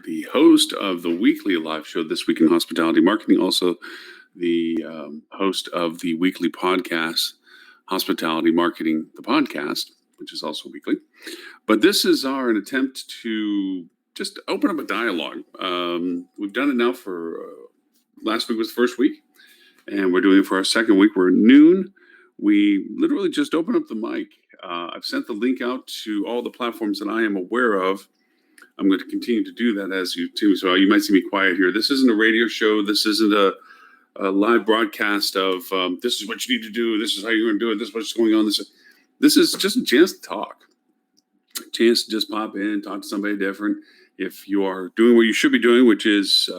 the host of the weekly live show, This Week in Hospitality Marketing, also the host of the weekly podcast, Hospitality Marketing, the podcast, which is also weekly. But this is an attempt to just open up a dialogue. We've done it now for last week was the first week, and we're doing it for our second week. We're at noon. We literally just open up the mic. I've sent the link out to all the platforms that I am aware of. I'm going to continue to do that as you too. So you might see me quiet here. This isn't a radio show. This isn't a live broadcast of this is what you need to do. This is how you're going to do it. This is what's going on. This is just a chance to talk. A chance to just pop in, talk to somebody different. If you are doing what you should be doing, which is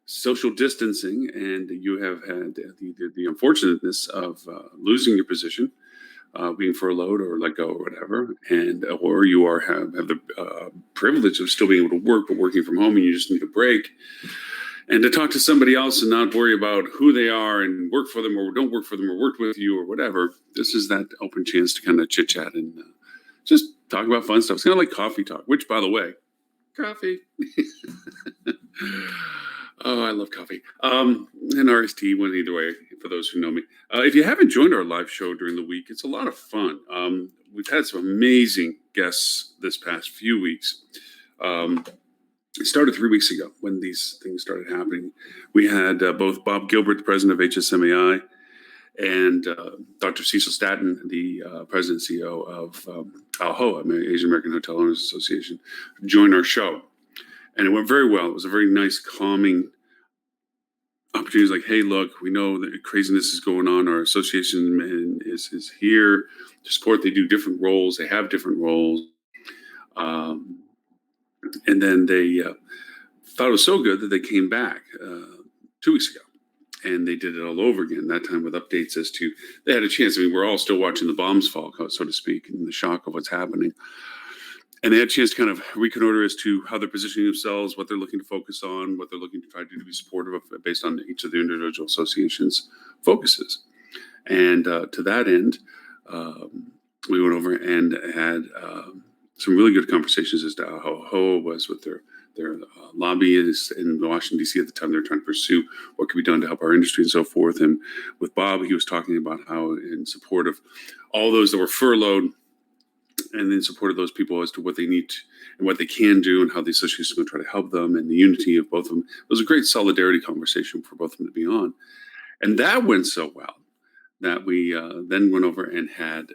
social distancing, and you have had the unfortunateness of losing your position, being furloughed or let go or whatever, and or you have the privilege of still being able to work but working from home, and you just need a break, and to talk to somebody else and not worry about who they are and work for them or don't work for them or worked with you or whatever. This is that open chance to kind of chit chat and just talk about fun stuff. It's kind of like coffee talk, which, by the way, coffee. Oh, I love coffee. And RST went either way, for those who know me. If you haven't joined our live show during the week, it's a lot of fun. We've had some amazing guests this past few weeks. It started 3 weeks ago when these things started happening. We had both Bob Gilbert, the president of HSMAI, and Dr. Cecil Staton, the president and CEO of AAHOA, Asian American Hotel Owners Association, join our show. And it went very well. It was a very nice, calming opportunity. Like, hey, look, we know that craziness is going on. Our association is here to support. They do different roles. They have different roles. And then they thought it was so good that they came back 2 weeks ago. And they did it all over again, that time with updates as to, they had a chance. I mean, we're all still watching the bombs fall, so to speak, and the shock of what's happening. And they had a chance to kind of reconnoiter as to how they're positioning themselves, what they're looking to focus on, what they're looking to try to do to be supportive of based on each of the individual associations' focuses. And to that end, we went over and had some really good conversations as to how AAHOA was with their lobbyists in Washington, D.C. at the time. They were trying to pursue what could be done to help our industry and so forth. And with Bob, he was talking about how in support of all those that were furloughed, and in support of those people as to what they need and what they can do and how the association is going to try to help them and the unity of both of them. It was a great solidarity conversation for both of them to be on. And that went so well that we then went over and had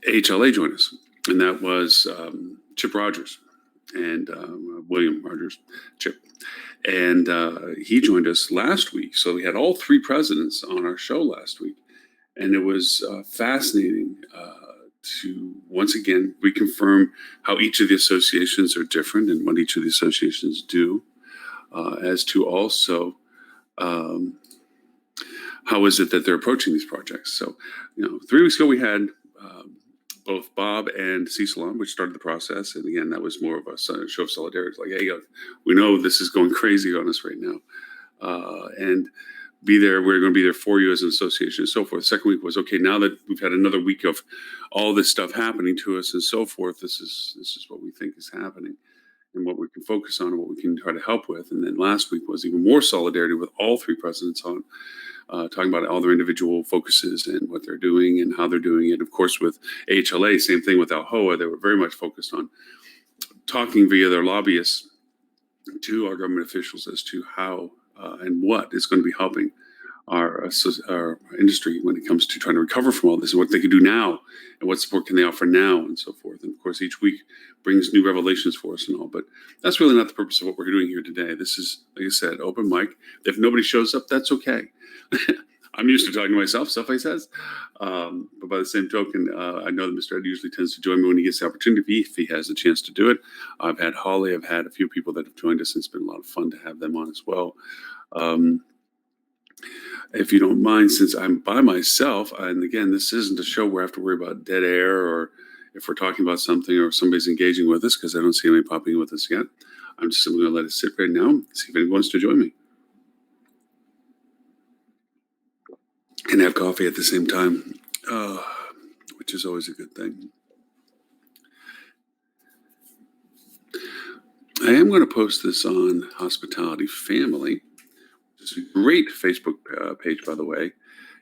AHLA join us. And that was Chip Rogers and William Rogers, Chip. And he joined us last week. So we had all three presidents on our show last week. And it was fascinating to, once again, reconfirm how each of the associations are different and what each of the associations do, as to also how is it that they're approaching these projects. So, 3 weeks ago we had both Bob and Cecil on, which started the process. And again, that was more of a show of solidarity. It's like, hey, we know this is going crazy on us right now. And be there. We're going to be there for you as an association and so forth. Second week was, okay, now that we've had another week of all this stuff happening to us and so forth, this is what we think is happening and what we can focus on and what we can try to help with. And then last week was even more solidarity with all three presidents on talking about all their individual focuses and what they're doing and how they're doing it. Of course, with AHLA, same thing with AAHOA, they were very much focused on talking via their lobbyists to our government officials as to how and what is going to be helping our industry when it comes to trying to recover from all this and what they can do now and what support can they offer now and so forth. And of course, each week brings new revelations for us and all, but that's really not the purpose of what we're doing here today. This is, like I said, open mic. If nobody shows up, that's okay. I'm used to talking to myself, stuff I says. But by the same token, I know that Mr. Ed usually tends to join me when he gets the opportunity, if he has a chance to do it. I've had Holly, I've had a few people that have joined us, and it's been a lot of fun to have them on as well. If you don't mind, since I'm by myself, and again, this isn't a show where I have to worry about dead air or if we're talking about something or if somebody's engaging with us, because I don't see anybody popping in with us yet. I'm just simply going to let it sit right now, see if anyone wants to join me. And have coffee at the same time, which is always a good thing. I am going to post this on Hospitality Family. It's a great Facebook page, by the way.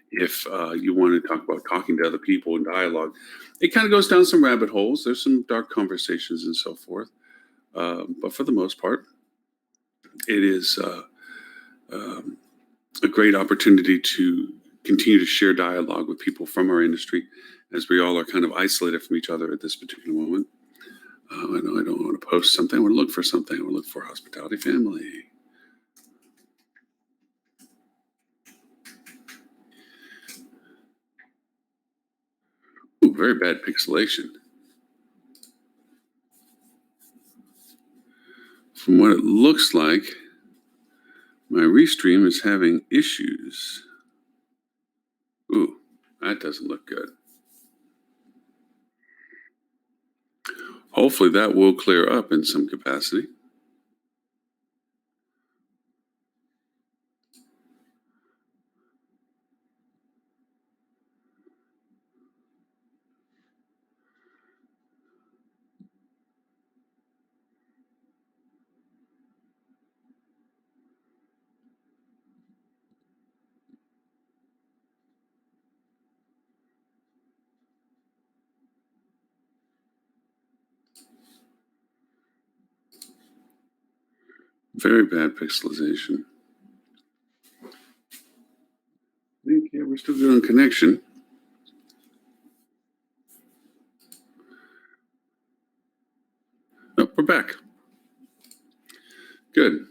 If you want to talk about talking to other people and dialogue, it kind of goes down some rabbit holes. There's some dark conversations and so forth. But for the most part, it is a great opportunity to continue to share dialogue with people from our industry, as we all are kind of isolated from each other at this particular moment. I know I don't want to post something. I want to look for something. I want to look for Hospitality Family. Ooh, very bad pixelation. From what it looks like, my restream is having issues. Ooh, that doesn't look good. Hopefully that will clear up in some capacity. Very bad pixelization. I think, yeah, we're still good on connection. Oh, we're back. Good.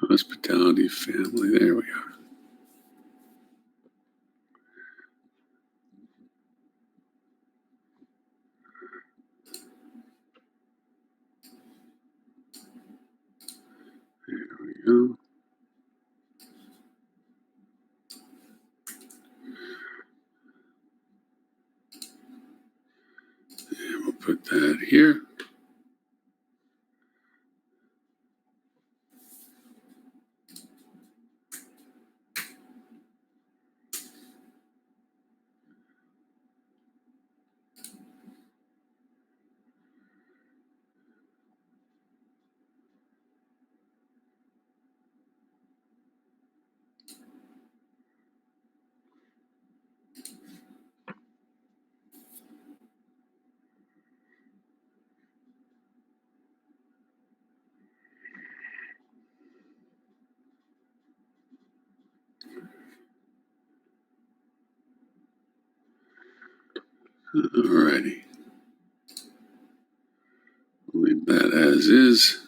Hospitality Family. There we are. There we go. And we'll put that here. Alrighty. We'll leave that as is.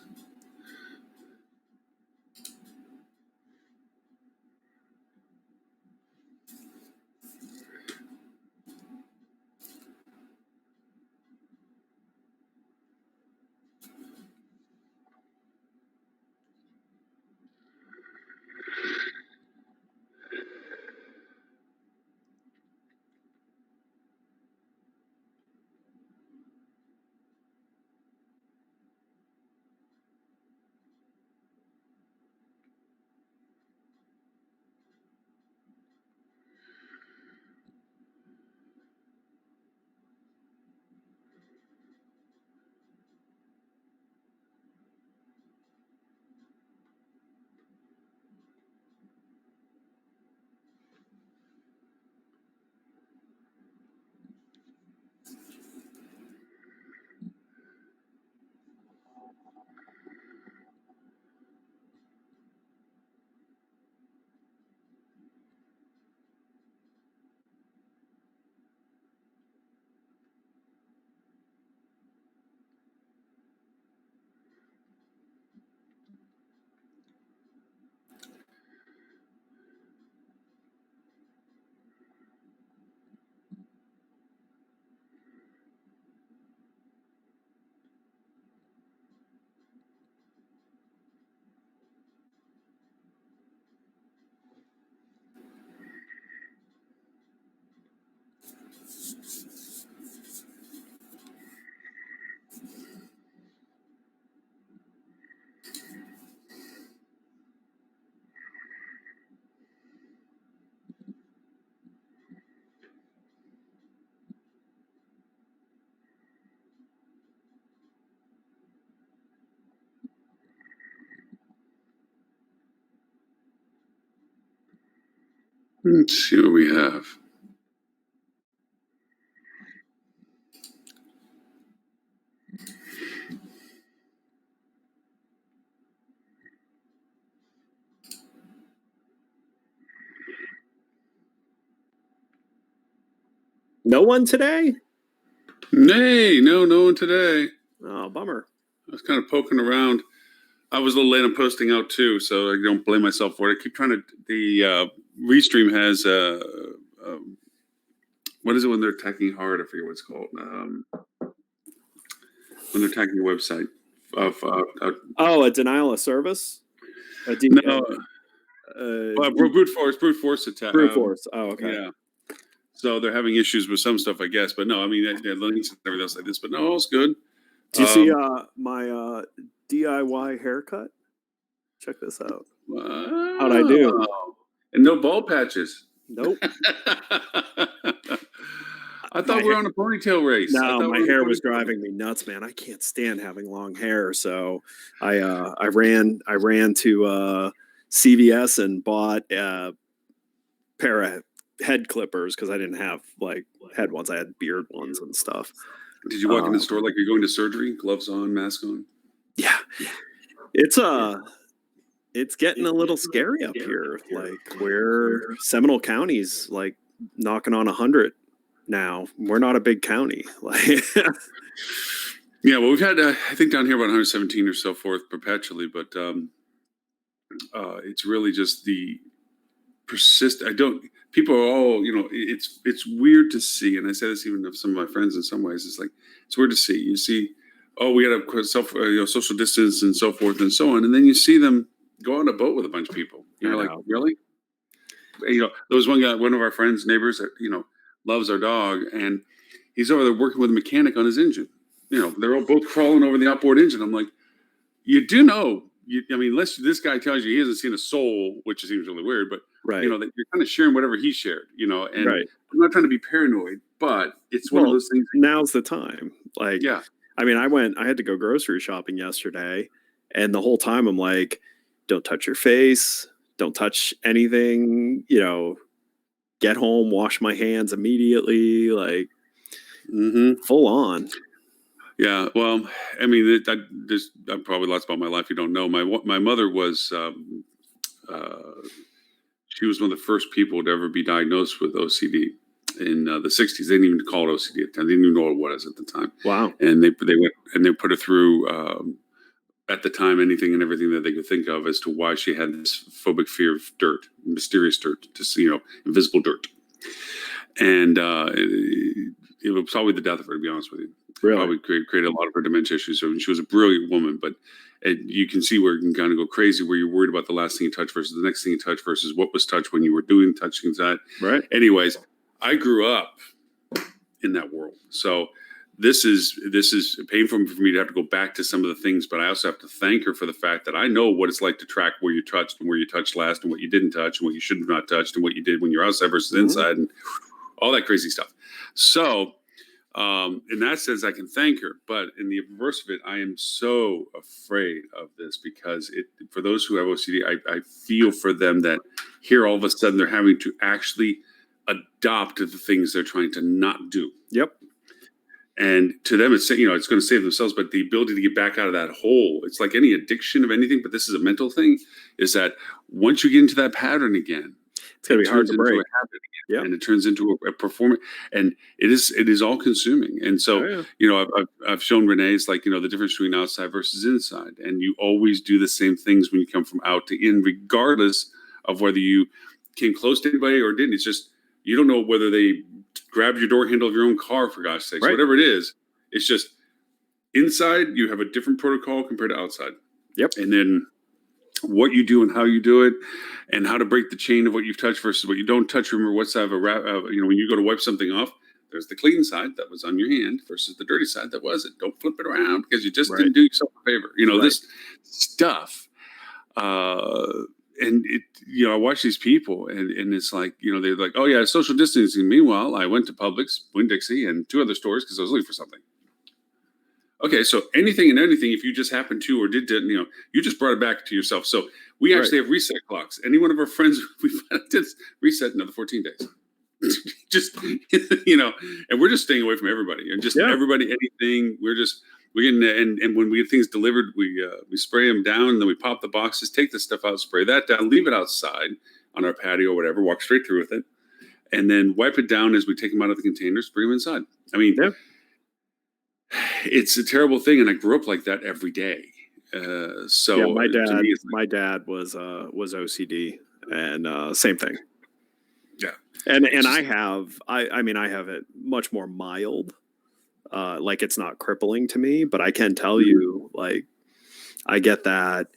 Let's see what we have. No one today? Nay, no one today. Oh, bummer. I was kind of poking around. I was a little late on posting out too, so I don't blame myself for it. I keep trying to. The Restream has what is it when they're attacking hard? I forget what it's called. When they're attacking your website. A denial of service? No, brute force attack. Brute force. Oh, okay. Yeah. So they're having issues with some stuff, I guess. But no, I mean, links and everything else like this. But no, it's good. Do you see my DIY haircut? Check this out. Wow. How'd I do? And no bald patches. Nope. I thought we were on a ponytail race. No, my hair was driving me nuts, man. I can't stand having long hair, so I ran to CVS and bought a pair of head clippers because I didn't have like head ones. I had beard ones and stuff. Did you walk in the store like you're going to surgery? Gloves on, mask on? Yeah. It's getting a little scary up here. Like we're Seminole County's like knocking on 100 now. We're not a big county. Like yeah, well, we've had I think down here about 117 or so forth perpetually, but it's really just the people are all, it's weird to see, and I say this even of some of my friends in some ways. It's like it's weird to see. You see, we got to social distance and so forth and so on, and then you see them go on a boat with a bunch of people. You're like, really? There was one guy, one of our friends, neighbors, that loves our dog, and he's over there working with a mechanic on his engine. They're all both crawling over the outboard engine. I'm like, you do know. Unless this guy tells you he hasn't seen a soul, which seems really weird, but that you're kind of sharing whatever he shared, and I'm not trying to be paranoid, but it's one of those things. Now's the time. Like, yeah. I had to go grocery shopping yesterday, and the whole time I'm like, don't touch your face, don't touch anything, get home, wash my hands immediately, like full on. Yeah, well, there's probably lots about my life you don't know. My mother was, she was one of the first people to ever be diagnosed with OCD in the 60s. They didn't even call it OCD at the time. They didn't even know what it was at the time. Wow. And they went and they put her through, at the time, anything and everything that they could think of as to why she had this phobic fear of dirt, mysterious dirt, just, invisible dirt. And it was probably the death of her, to be honest with you. Really? Probably created a lot of her dementia issues. So she was a brilliant woman, but you can see where it can kind of go crazy, where you're worried about the last thing you touch versus the next thing you touch versus what was touched when you were doing touching that. Right. Anyways, I grew up in that world. So this is painful for me to have to go back to some of the things, but I also have to thank her for the fact that I know what it's like to track where you touched and where you touched last and what you didn't touch and what you should have not touched and what you did when you're outside versus inside and all that crazy stuff. So in that sense, I can thank her, but in the reverse of it, I am so afraid of this because for those who have OCD, I feel for them that here all of a sudden they're having to actually adopt the things they're trying to not do. Yep. And to them, it's going to save themselves, but the ability to get back out of that hole, it's like any addiction of anything, but this is a mental thing, is that once you get into that pattern again, it's going to be hard to break. Yep. And it turns into a performance, and it is all consuming. And so, I've shown Renee, it's like, the difference between outside versus inside. And you always do the same things when you come from out to in, regardless of whether you came close to anybody or didn't. It's just, you don't know whether they grabbed your door handle of your own car, for gosh sakes, whatever it is. It's just inside, you have a different protocol compared to outside. Yep. And then what you do and how you do it and how to break the chain of what you've touched versus what you don't touch. Remember what side of a wrap, when you go to wipe something off, there's the clean side that was on your hand versus the dirty side that wasn't. Don't flip it around because you just didn't do yourself a favor. This stuff. And I watch these people and it's like, they're like, oh yeah, social distancing. Meanwhile, I went to Publix, Winn-Dixie, and 2 other stores because I was looking for something. Okay, so anything and everything, if you just happen to or did, you just brought it back to yourself. So we actually have reset clocks. Any one of our friends, we've just reset another 14 days. Just, and we're just staying away from everybody and just everybody, anything. We're getting, and when we get things delivered, we spray them down, and then we pop the boxes, take the stuff out, spray that down, leave it outside on our patio or whatever, walk straight through with it, and then wipe it down as we take them out of the containers, bring them inside. I mean, it's a terrible thing, and I grew up like that every day. So my dad was OCD, and same thing. Yeah, and I have it much more mild. Like, it's not crippling to me, but I can tell you, like, I get that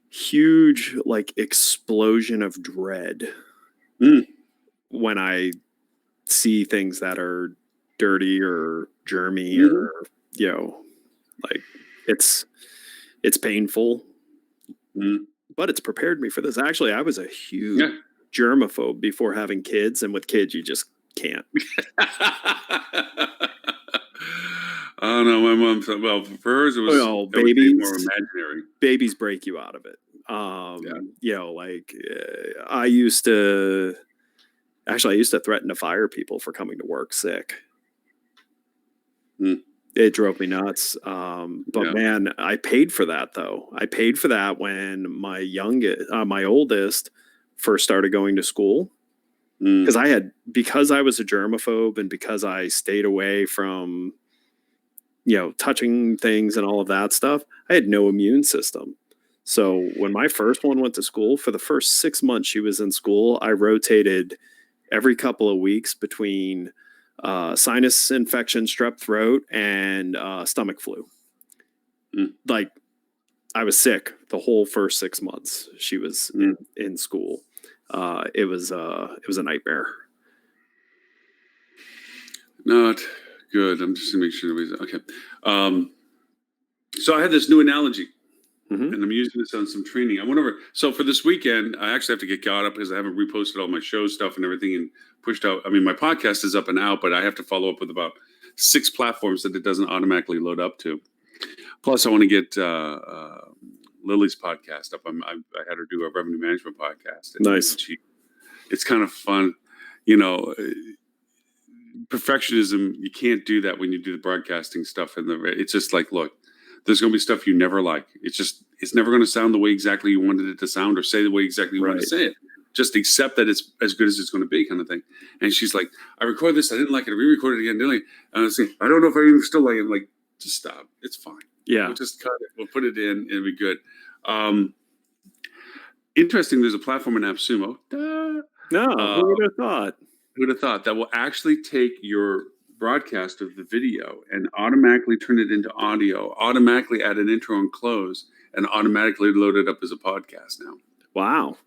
huge, like, explosion of dread when I see things that are dirty or germy or, like, it's painful, but it's prepared me for this. Actually, I was a huge germaphobe before having kids, and with kids, you just can't. I don't know. My mom said, well, for hers, it was more imaginary. Babies break you out of it. I used to threaten to fire people for coming to work sick. It drove me nuts. But man, I paid for that though. I paid for that when my oldest first started going to school. Because I was a germaphobe, and because I stayed away from, touching things and all of that stuff, I had no immune system. So when my first one went to school, for the first 6 months she was in school, I rotated every couple of weeks between sinus infection, strep throat, and stomach flu. Like, I was sick the whole first 6 months she was in school. It was a nightmare. Not good. I'm just gonna make sure everybody's okay. So I had this new analogy, and I'm using this on some training. I went over. So for this weekend, I actually have to get caught up because I haven't reposted all my show stuff and everything and pushed out. I mean, my podcast is up and out, but I have to follow up with about 6 platforms that it doesn't automatically load up to. Plus, I want to get Lily's podcast up. I had her do a revenue management podcast. Nice. It's kind of fun, perfectionism. You can't do that when you do the broadcasting stuff. It's just like, look, there's going to be stuff you never like. It's never going to sound the way exactly you wanted it to sound, or say the way exactly you want to say it. Just accept that it's as good as it's going to be, kind of thing. And she's like, I recorded this, I didn't like it, I re-recorded it again, didn't I? And I was saying, I don't know if I even still like it. I'm like, just stop. It's fine. Yeah. We'll just cut it. We'll put it in, and it'll be good. Interesting. There's a platform in AppSumo. Who would have thought? Who would have thought that will actually take your broadcast of the video and automatically turn it into audio, automatically add an intro and close, and automatically load it up as a podcast now. Wow.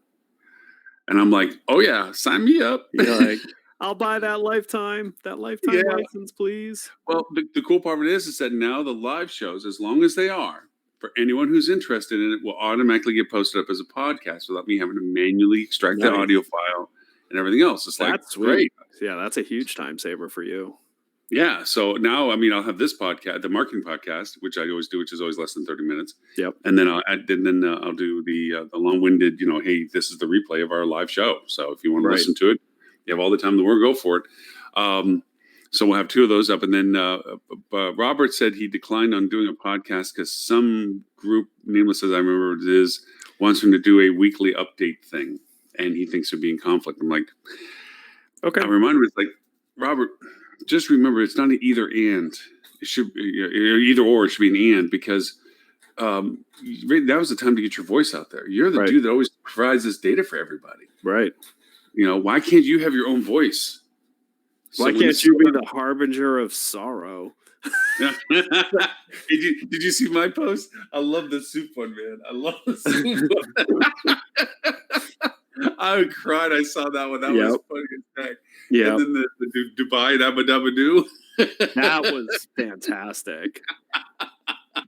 And I'm like, oh yeah, sign me up. You're like, I'll buy that lifetime license, please. Well, the cool part of it is that now the live shows, as long as they are, for anyone who's interested in it, will automatically get posted up as a podcast without me having to manually extract the audio file and everything else. It's like, that's great. Yeah, that's a huge time saver for you. Yeah. So now, I'll have this podcast, the marketing podcast, which I always do, which is always less than 30 minutes. Yep. And then I'll do the long-winded, hey, this is the replay of our live show. So if you want to listen to it, you have all the time in the world, go for it. So we'll have 2 of those up. And then Robert said he declined on doing a podcast because some group, nameless as I remember it is, wants him to do a weekly update thing. And he thinks there'd be in conflict. I'm like, okay. I remind him, it's like, Robert, just remember, it's not an either and. It should be either or. It should be an and, because that was the time to get your voice out there. You're the dude that always provides this data for everybody. Right. Why can't you have your own voice? Why can't you be the harbinger of sorrow? Did you see my post? I love the soup one, man. I love the soup one. I cried. I saw that one. That was funny as heck. Yeah. And then the Dubai and Abu Dhabi. That was fantastic.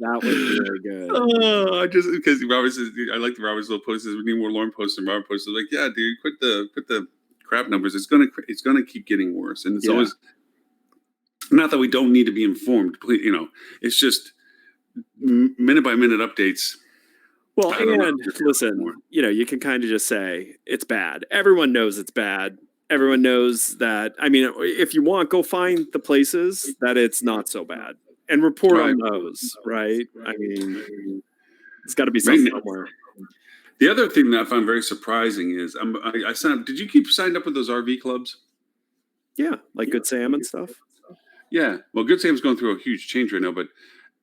That was really good. Oh, because Robert says, I like the Robert's little post. We need more Lauren posts, and Robert posts like, yeah, dude, quit the crap numbers. It's gonna keep getting worse, and it's always. Not that we don't need to be informed, please, it's just minute by minute updates. Well, I don't know. and listen, you can kind of just say it's bad. Everyone knows it's bad. Everyone knows that. I mean, if you want, go find the places that it's not so bad and report on those, right? I mean, it's got to be something somewhere. The other thing that I found very surprising is I signed up. Did you keep signed up with those RV clubs? Yeah, like Good Sam and stuff. Yeah, well, Good Sam's going through a huge change right now, but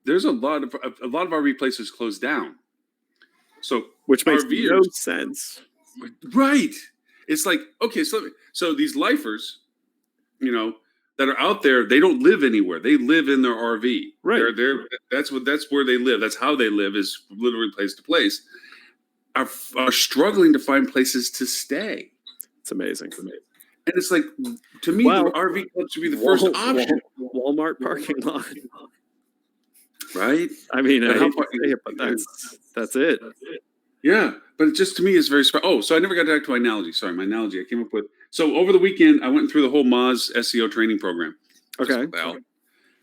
there's a lot of RV places closed down. So which makes no sense, right? It's like, okay, so these lifers, that are out there, they don't live anywhere. They live in their RV. Right. That's where they live. That's how they live, is literally place to place. Are struggling to find places to stay. It's amazing. And it's like, to me, the RV club should be the first option. Walmart parking lot. Right? I mean, but that's it. Yeah, but it just, to me, is very surprising. Oh, so I never got back to my analogy. Sorry, my analogy I came up with. So over the weekend, I went through the whole Moz SEO training program. Okay.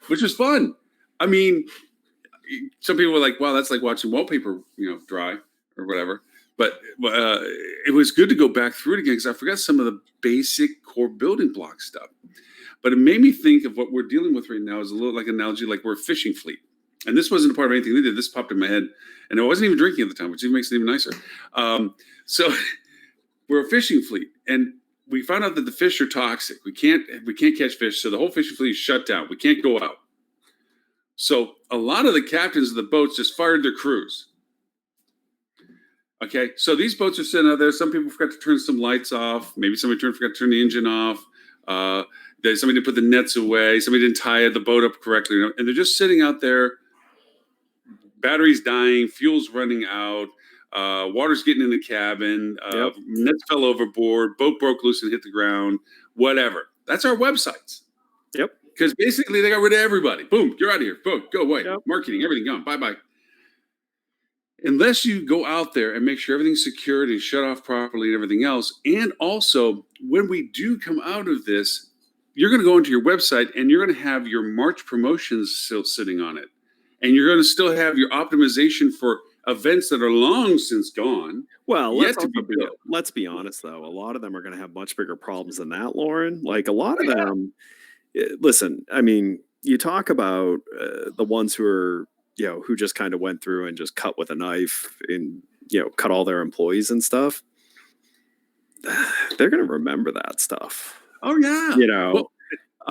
Which was fun. I mean, some people were like, wow, that's like watching wallpaper, dry or whatever. But it was good to go back through it again because I forgot some of the basic core building block stuff. But it made me think of what we're dealing with right now is a little like an analogy, like we're a fishing fleet. And this wasn't a part of anything they did. This popped in my head. And I wasn't even drinking at the time, which even makes it even nicer. So we're a fishing fleet. And we found out that the fish are toxic. We can't catch fish. So the whole fishing fleet is shut down. We can't go out. So a lot of the captains of the boats just fired their crews. Okay, so these boats are sitting out there. Some people forgot to turn some lights off. Maybe somebody forgot to turn the engine off. Somebody didn't put the nets away. Somebody didn't tie the boat up correctly. And they're just sitting out there. Batteries dying. Fuel's running out. Water's getting in the cabin. Nets fell overboard. Boat broke loose and hit the ground. Whatever. That's our websites. Yep. Because basically they got rid of everybody. Boom, you're out of here. Boom, go away. Yep. Marketing, everything gone. Bye-bye. Unless you go out there and make sure everything's secured and shut off properly and everything else. And also, when we do come out of this, you're going to go into your website and you're going to have your March promotions still sitting on it. And you're going to still have your optimization for events that are long since gone. Well, let's be honest, though. A lot of them are going to have much bigger problems than that, Lauren. Like a lot of them, listen, I mean, you talk about the ones who are, who just kind of went through and just cut with a knife and, cut all their employees and stuff. They're going to remember that stuff. Oh, yeah. Well,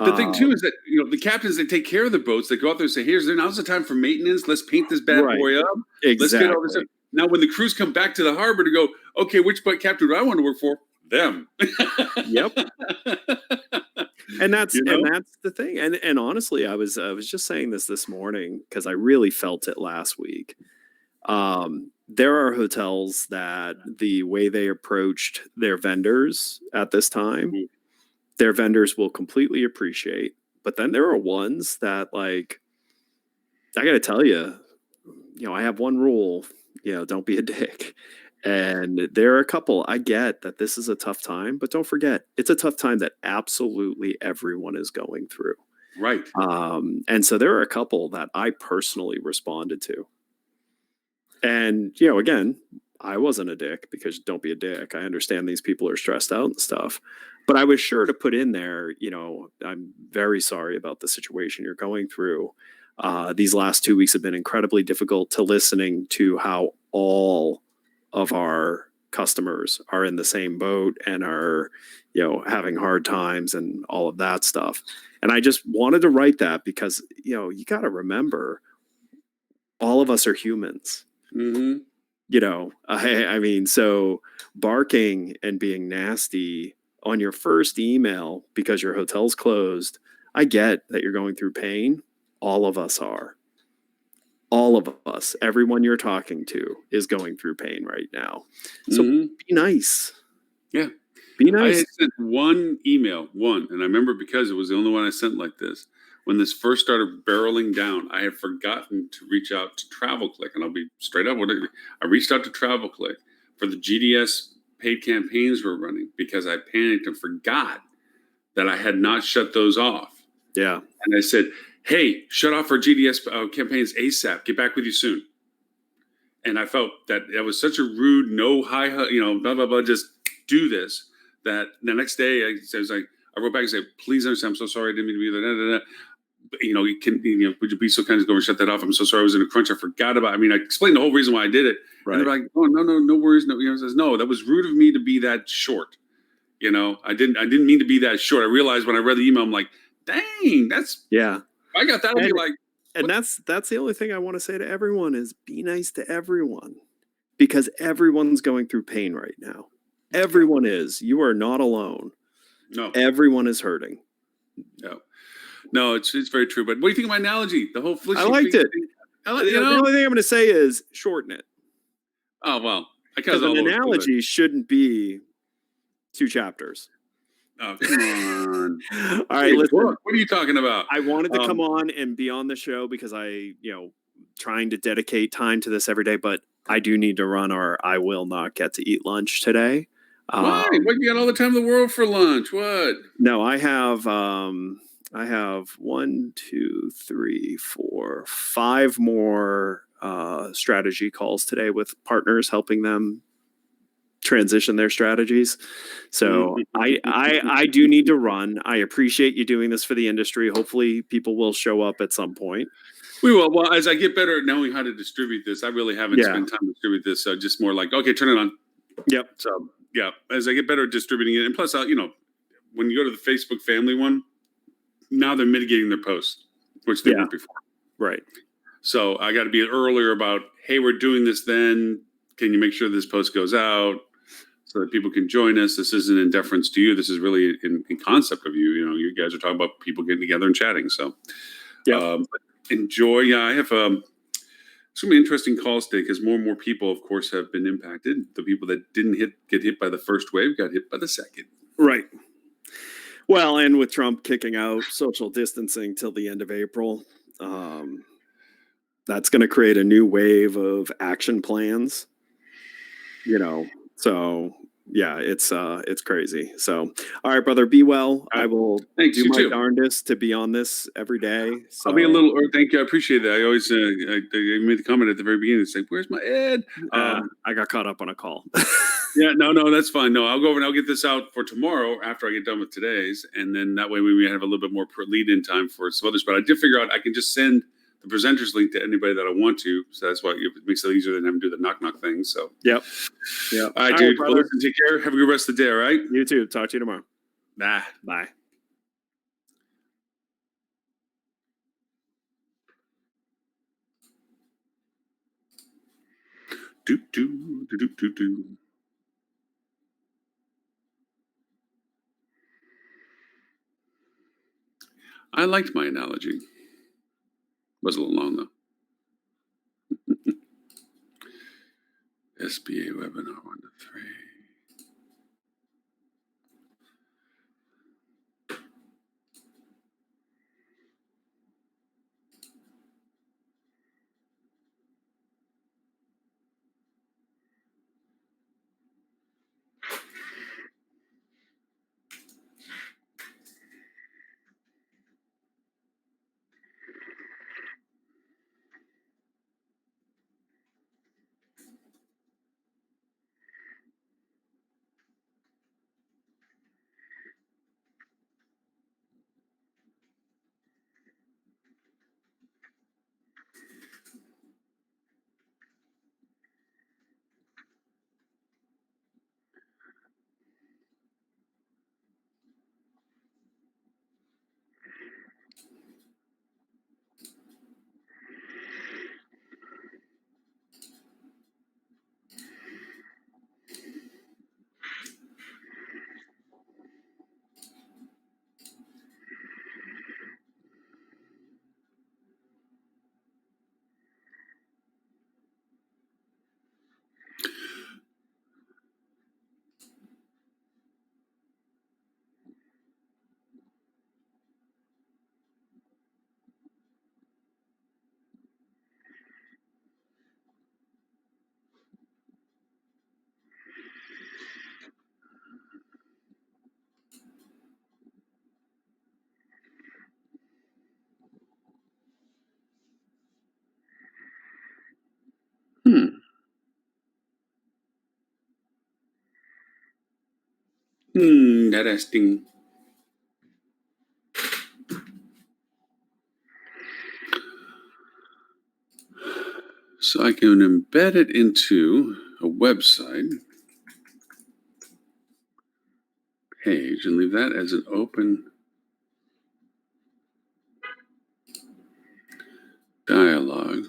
the thing, too, is that, the captains, they take care of the boats. They go out there and say, now's the time for maintenance. Let's paint this bad boy up. Exactly. Let's get all this up. Now, when the crews come back to the harbor to go, okay, which boat captain do I want to work for? Them. Yep. And that's the thing. And honestly, I was just saying this morning because I really felt it last week. There are hotels that the way they approached their vendors at this time, their vendors will completely appreciate. But then there are ones that, like, I got to tell you, I have one rule, don't be a dick. And there are a couple. I get that this is a tough time, but don't forget, it's a tough time that absolutely everyone is going through. Right. And so there are a couple that I personally responded to. And, again, I wasn't a dick because don't be a dick. I understand these people are stressed out and stuff. But I was sure to put in there, I'm very sorry about the situation you're going through. These last 2 weeks have been incredibly difficult to listening to how all of our customers are in the same boat and are, having hard times and all of that stuff. And I just wanted to write that because, you got to remember, all of us are humans. Mm-hmm. I mean, so barking and being nasty on your first email because your hotel's closed, I get that you're going through pain. All of us are. All of us, everyone you're talking to is going through pain right now. So be nice. Yeah. Be nice. I sent one email, and I remember because it was the only one I sent like this. When this first started barreling down, I had forgotten to reach out to TravelClick, and I'll be straight up. I reached out to TravelClick for the GDS paid campaigns we're running because I panicked and forgot that I had not shut those off. Yeah. And I said, hey, shut off our GDS campaigns ASAP. Get back with you soon. And I felt that was such a rude, no high, blah, blah, blah, just do this. That the next day I wrote back and said, please understand, I'm so sorry. I didn't mean to be there. Da, da, da. But, would you be so kind as go and shut that off? I'm so sorry. I was in a crunch. I forgot about it. I mean, I explained the whole reason why I did it. Right. And they're like, oh, no worries. No, says, no, that was rude of me to be that short. I didn't mean to be that short. I realized when I read the email, I'm like, dang, I got that. I'd be like, and that's the only thing I want to say to everyone is be nice to everyone, because everyone's going through pain right now. Everyone is. You are not alone. No. Everyone is hurting. No, it's very true. But what do you think of my analogy? The whole I liked it. The only thing I'm going to say is shorten it. Oh, well. Because an analogy shouldn't be 2 chapters. Oh, come on. All right, listen. What are you talking about? I wanted to come on and be on the show because trying to dedicate time to this every day, but I do need to run or I will not get to eat lunch today. Why? What, you got all the time in the world for lunch? What? No, I have 1, 2, 3, 4, 5 more strategy calls today with partners, helping them transition their strategies. So I do need to run. I appreciate you doing this for the industry. Hopefully people will show up at some point. We will. Well, as I get better at knowing how to distribute this, I really haven't spent time to distribute this. So just more like, okay, turn it on. Yep. So yeah, as I get better at distributing it, and plus, when you go to the Facebook family one, now they're mitigating their posts, which they weren't before. Right. So I got to be earlier about, hey, we're doing this then. Can you make sure this post goes out so that people can join us? This isn't in deference to you. This is really in concept of you. You guys are talking about people getting together and chatting. So enjoy. Yeah, I have some interesting calls today because more and more people, of course, have been impacted. The people that didn't get hit by the first wave got hit by the second. Right. Well, and with Trump kicking out social distancing till the end of April, that's going to create a new wave of action plans. So yeah, it's crazy. So, all right, brother, be well. I will do my darndest to be on this every day. So. I'll be a little. Thank you. I appreciate that. I always I made the comment at the very beginning. It's like, where's my Ed? I got caught up on a call. Yeah, no, that's fine. No, I'll go over and I'll get this out for tomorrow after I get done with today's, and then that way we have a little bit more lead-in time for some others. But I did figure out I can just send the presenters link to anybody that I want to, so that's why it makes it easier than having to do the knock thing. So yep. All right, dude. Well, listen, take care. Have a good rest of the day. All right. You too. Talk to you tomorrow. Bye. Do. I liked my analogy. Was a little long though. SBA webinar 1 to 3. Interesting. So I can embed it into a website page and leave that as an open dialogue.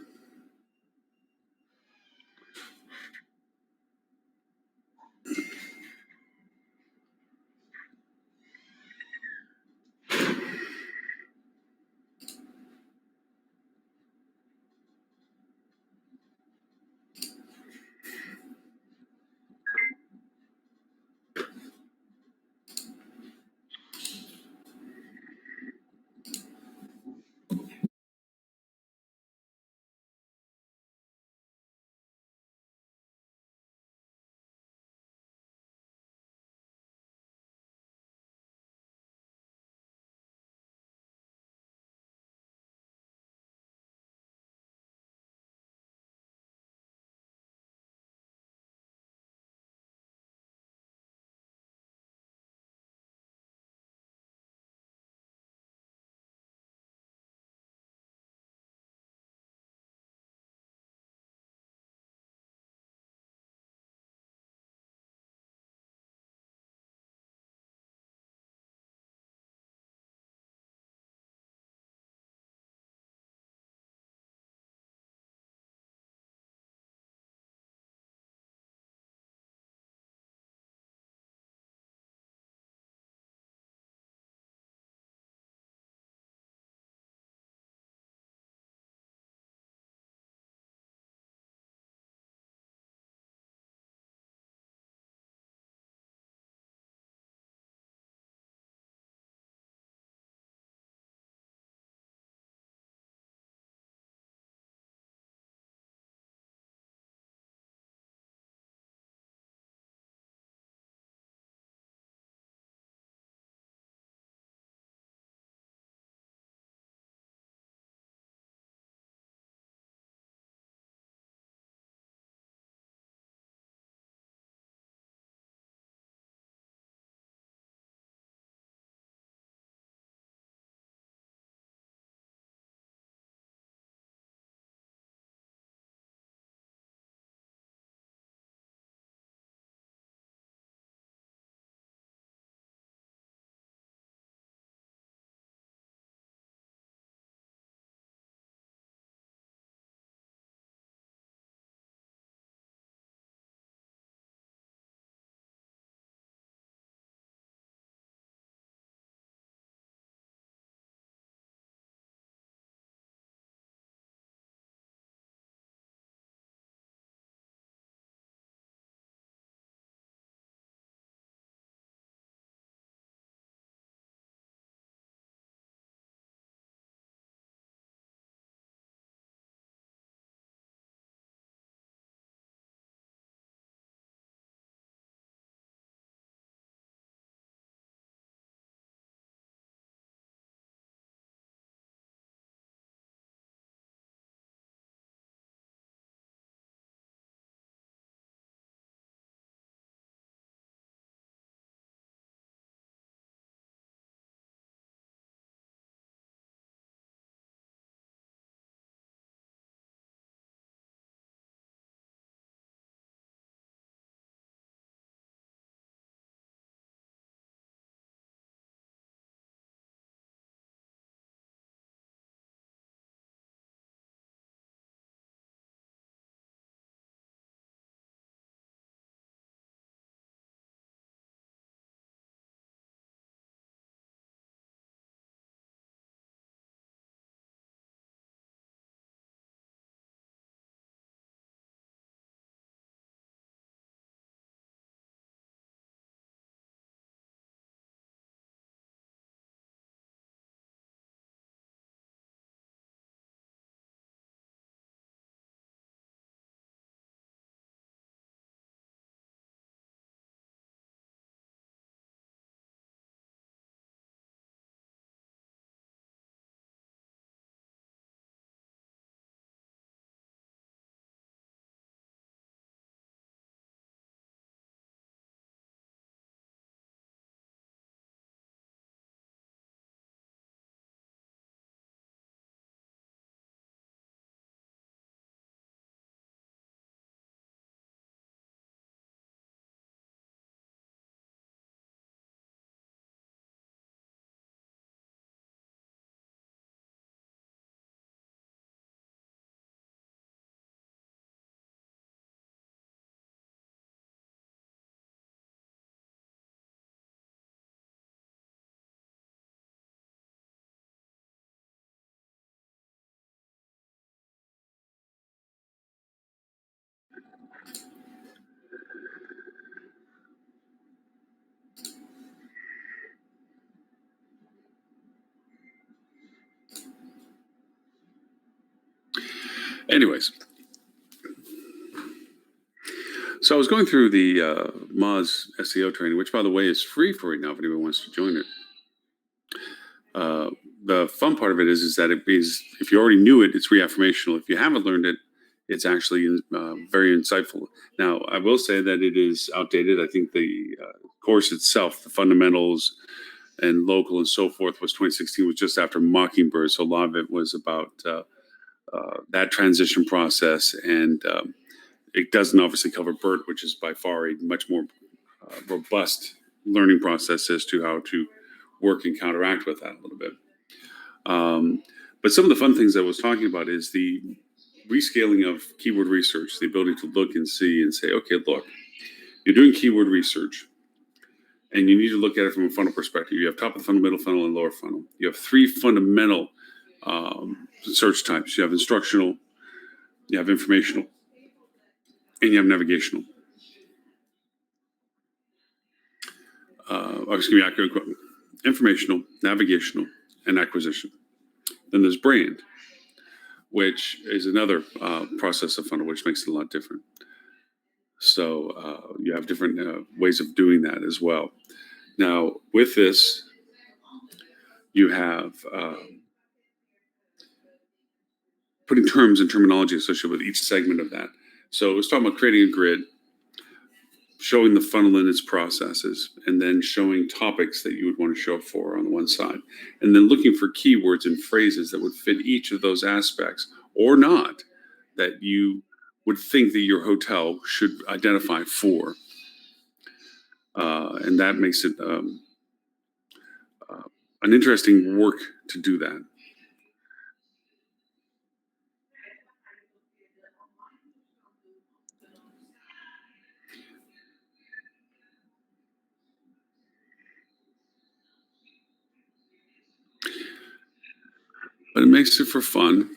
Anyways, so I was going through the Moz SEO training, which, by the way, is free for right now if anyone wants to join it. The fun part of it is that if you already knew it, it's reaffirmational. If you haven't learned it, it's actually very insightful. Now, I will say that it is outdated. I think the course itself, the fundamentals and local and so forth, was 2016, was just after Mockingbird. So a lot of it was about that transition process. And it doesn't obviously cover BERT, which is by far a much more robust learning process as to how to work and counteract with that a little bit. But some of the fun things I was talking about is the rescaling of keyword research, the ability to look and see and say, okay, look, you're doing keyword research and you need to look at it from a funnel perspective. You have top of the funnel, middle funnel, and lower funnel. You have three fundamental search types. You have instructional, you have informational, and you have navigational. Informational, navigational, and acquisition. Then there's brand, which is another process of funnel, which makes it a lot different. So you have different ways of doing that as well. Now, with this, you have putting terms and terminology associated with each segment of that. So it was talking about creating a grid, showing the funnel in its processes, and then showing topics that you would want to show up for on the one side, and then looking for keywords and phrases that would fit each of those aspects or not, that you would think that your hotel should identify for. And that makes it an interesting work to do that. But it makes it for fun.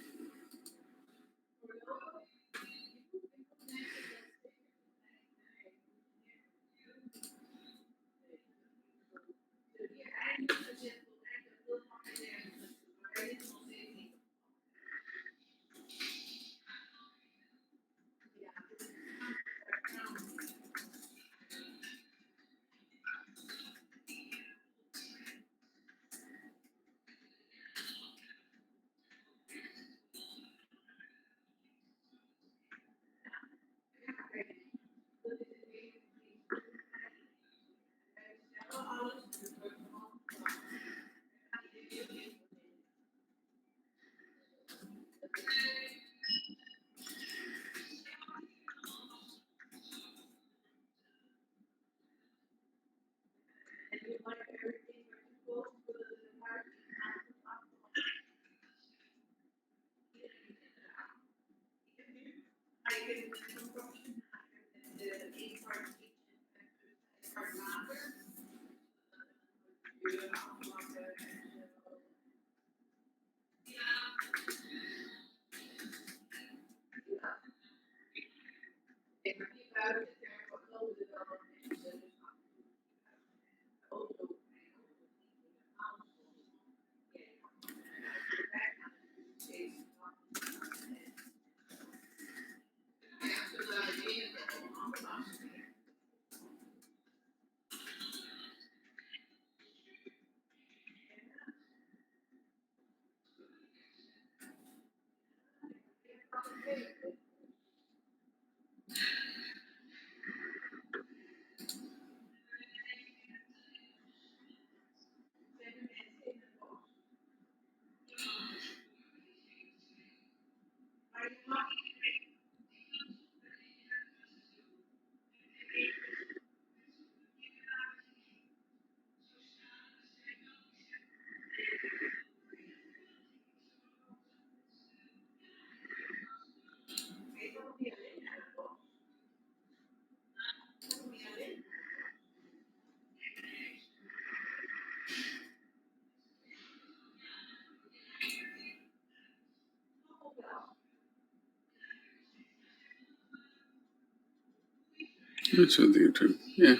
That's what they're doing. Yeah.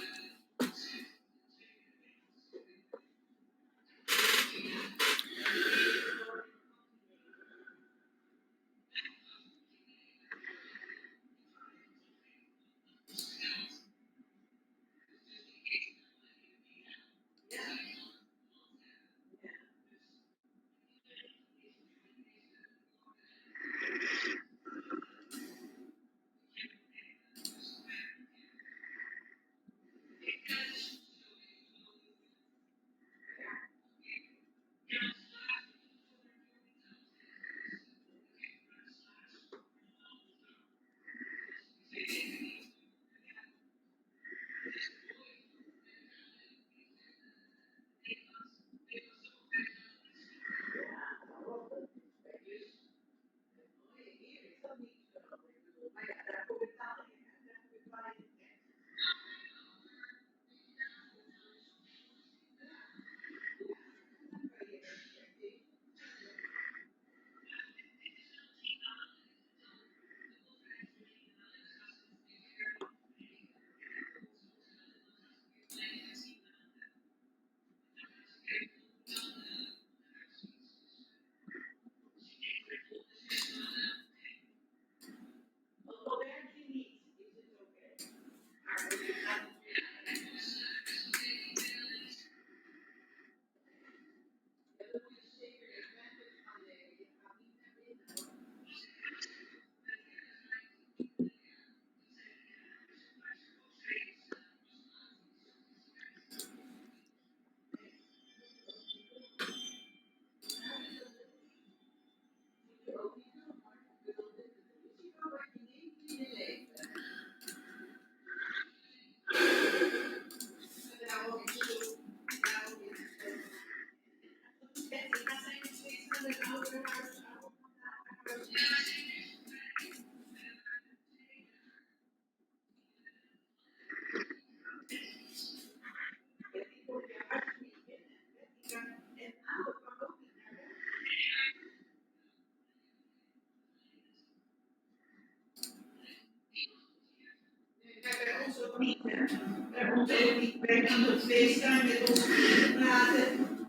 FaceTime met ons praten.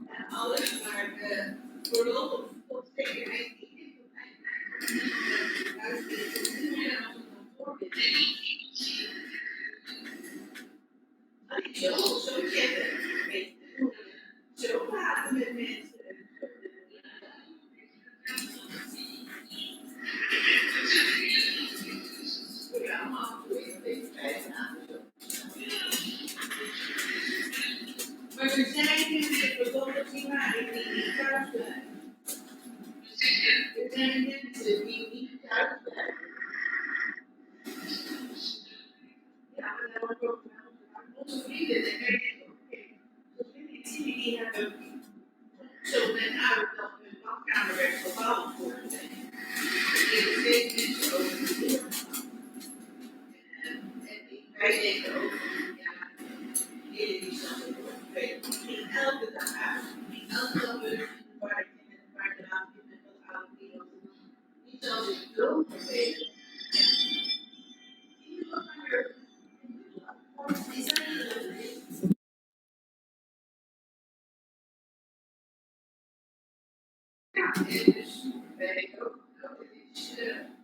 En alles, maar voorlopig tot zeker eind zo checken. Zo praten met mensen. Maar er zijn mensen bijvoorbeeld die waren die niet thuis blijven. Er zijn mensen die niet thuis blijven. Ja, maar dat wordt ook wel. Onze vrienden, daar kijk ik ook. Dus vrienden die hebben zo net uit dat hun badkamer werd gebouwd voor een week. Ik heb twee mensen over de deur. En wij denken ook, ja, die zat er ook. Ging elke dag uit. Elke dag weer waar ik in het buitenland met wat oude dingen. Niet zoals ik dood vervelend. Ja, dus ben ik ook. Het is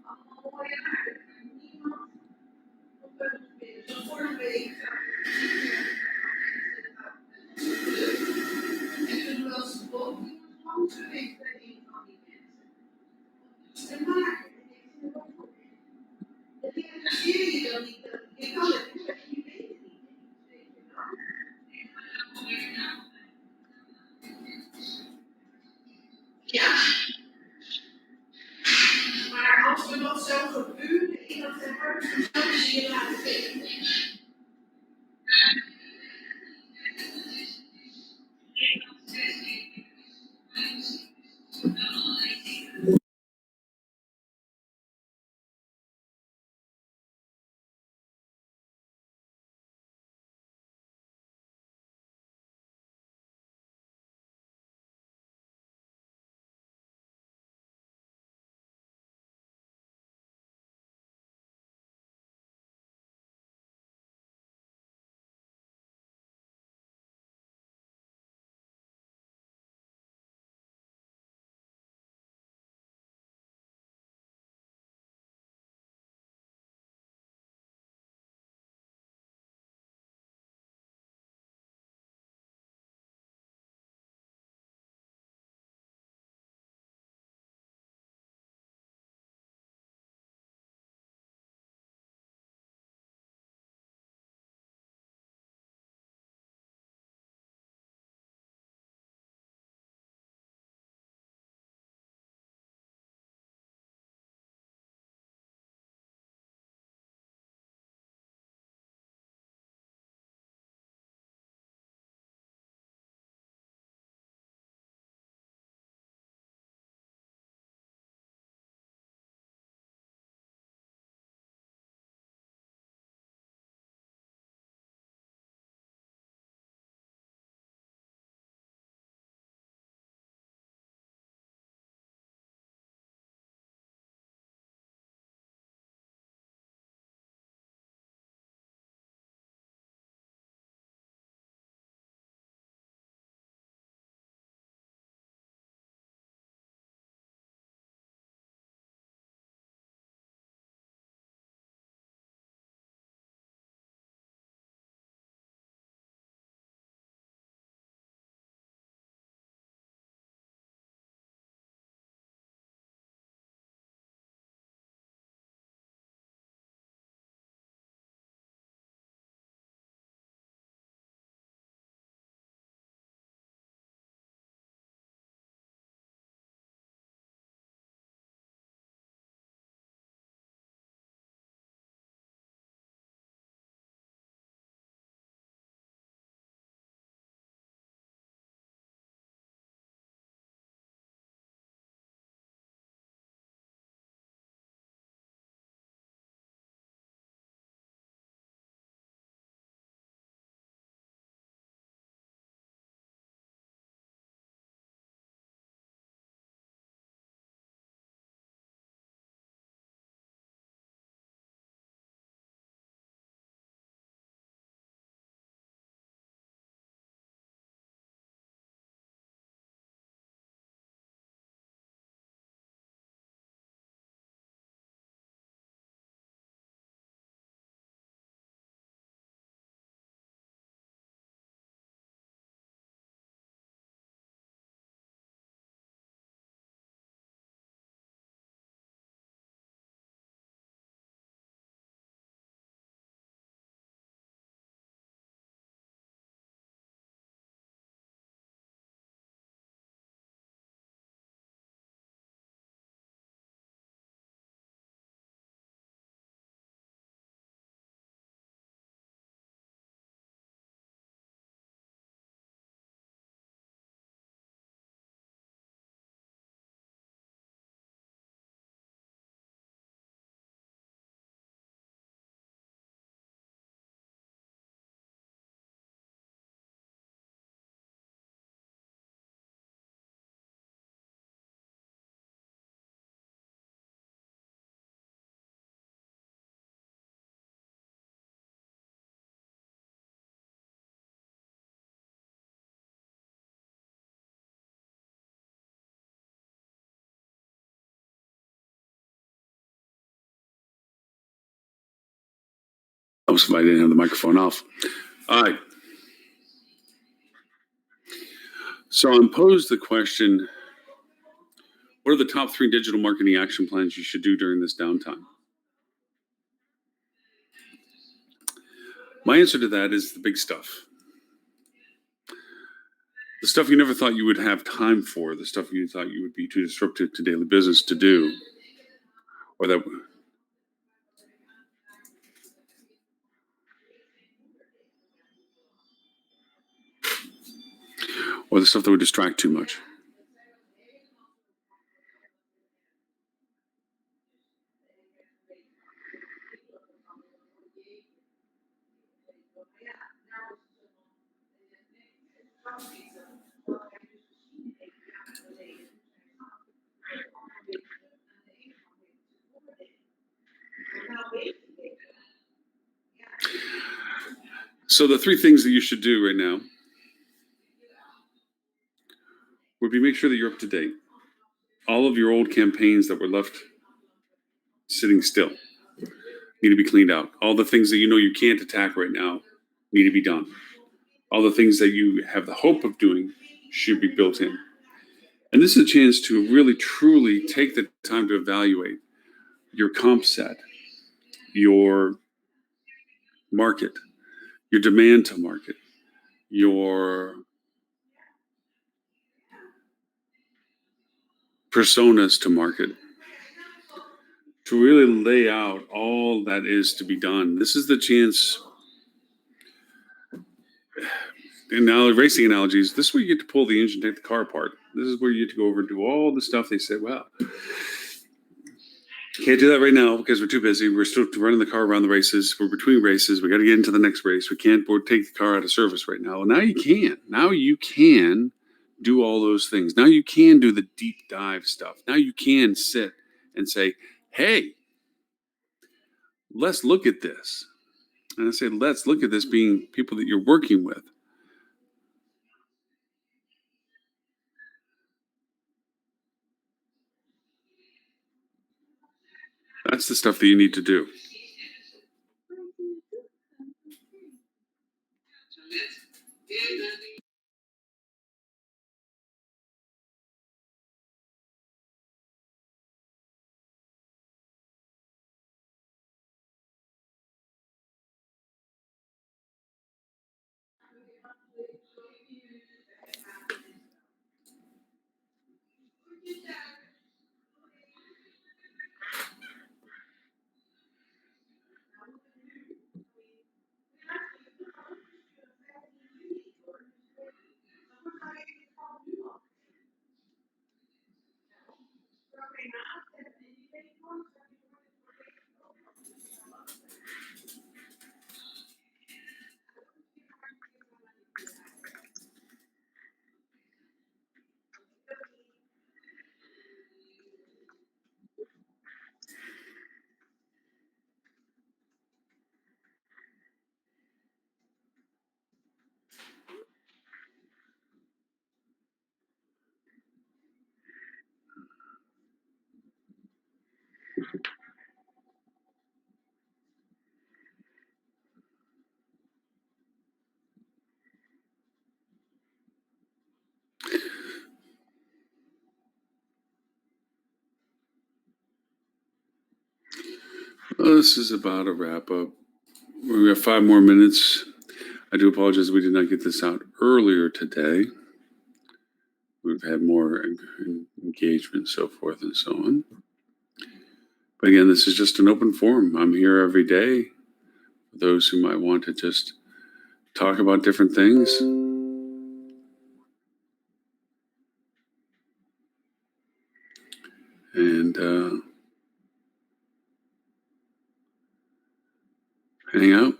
allemaal mooie aarde. Niemand op een binnen. Zo vorige week. En toen was ook iemand langs geweest bij een van die mensen. Iets te maken. Dat interesseer je dan niet. Je kan het niet, je weet het niet. Ja, maar als er wat zou gebeuren in dat huis, dan zou je je laten weten. Helps if I didn't have the microphone off. All right. So I'm posed the question, what are the top 3 digital marketing action plans you should do during this downtime? My answer to that is the big stuff. The stuff you never thought you would have time for, the stuff you thought you would be too disruptive to daily business to do, or that or the stuff that would distract too much. So the 3 things that you should do right now would be make sure that you're up to date. All of your old campaigns that were left sitting still need to be cleaned out. All the things that you know you can't attack right now need to be done. All the things that you have the hope of doing should be built in. And this is a chance to really, truly take the time to evaluate your comp set, your market, your demand to market, your personas to market, to really lay out all that is to be done. This is the chance. And now, racing analogies, this is where you get to pull the engine, take the car apart. This is where you get to go over and do all the stuff they say, well, can't do that right now because we're too busy. We're still running the car around the races. We're between races. We got to get into the next race. We can't take the car out of service right now. Well, now you can. Now you can do all those things. Now you can do the deep dive stuff. Now you can sit and say, hey, let's look at this. And I say, let's look at this being people that you're working with. That's the stuff that you need to do. Well, this is about a wrap up. We have 5 more minutes. I do apologize we did not get this out earlier today. We've had more engagement, so forth and so on. But again, this is just an open forum. I'm here every day for those who might want to just talk about different things. And hang out.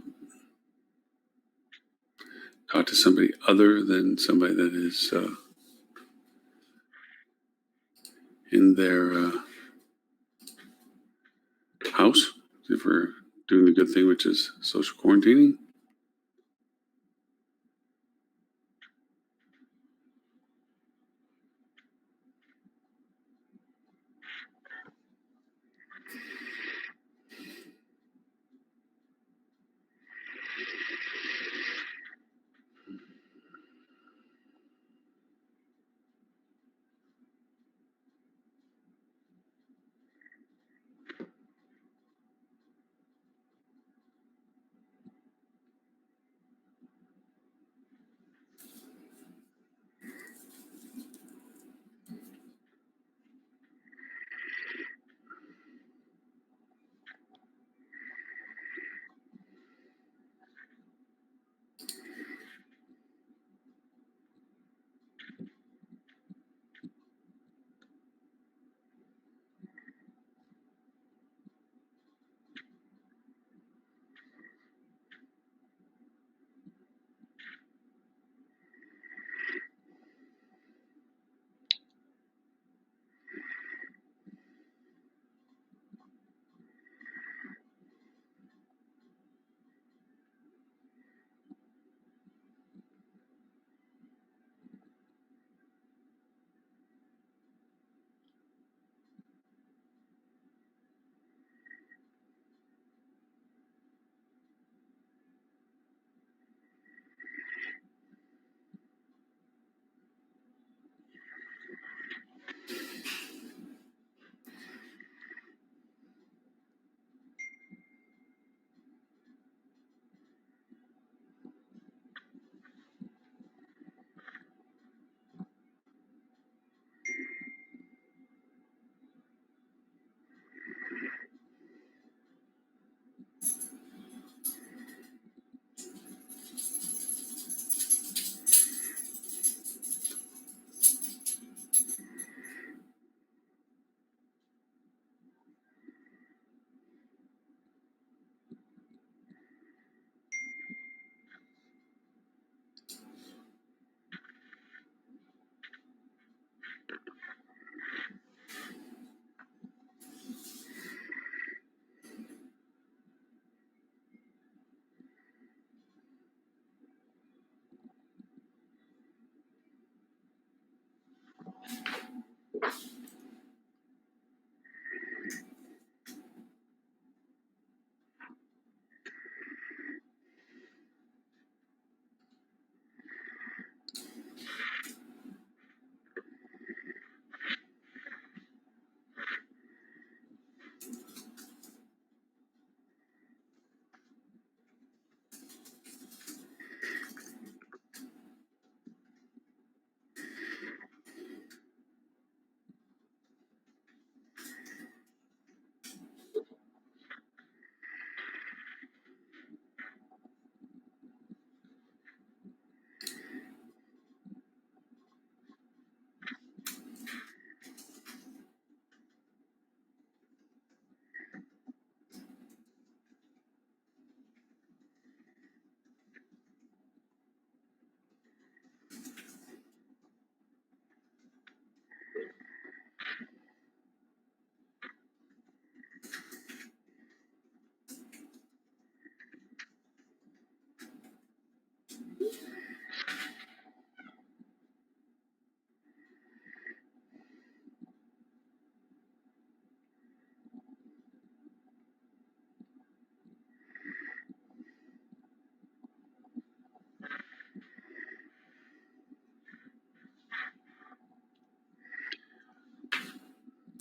Talk to somebody other than somebody that is in their house, if we're doing the good thing, which is social quarantining.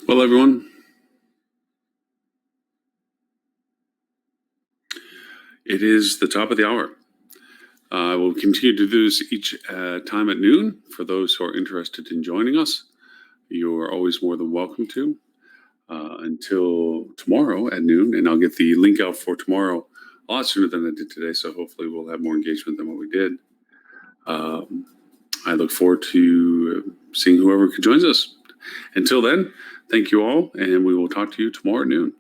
Well, everyone, it is the top of the hour. I will continue to do this each time at noon. For those who are interested in joining us, you are always more than welcome to. Until tomorrow at noon, and I'll get the link out for tomorrow a lot sooner than I did today, so hopefully we'll have more engagement than what we did. I look forward to seeing whoever joins us. Until then, thank you all, and we will talk to you tomorrow at noon.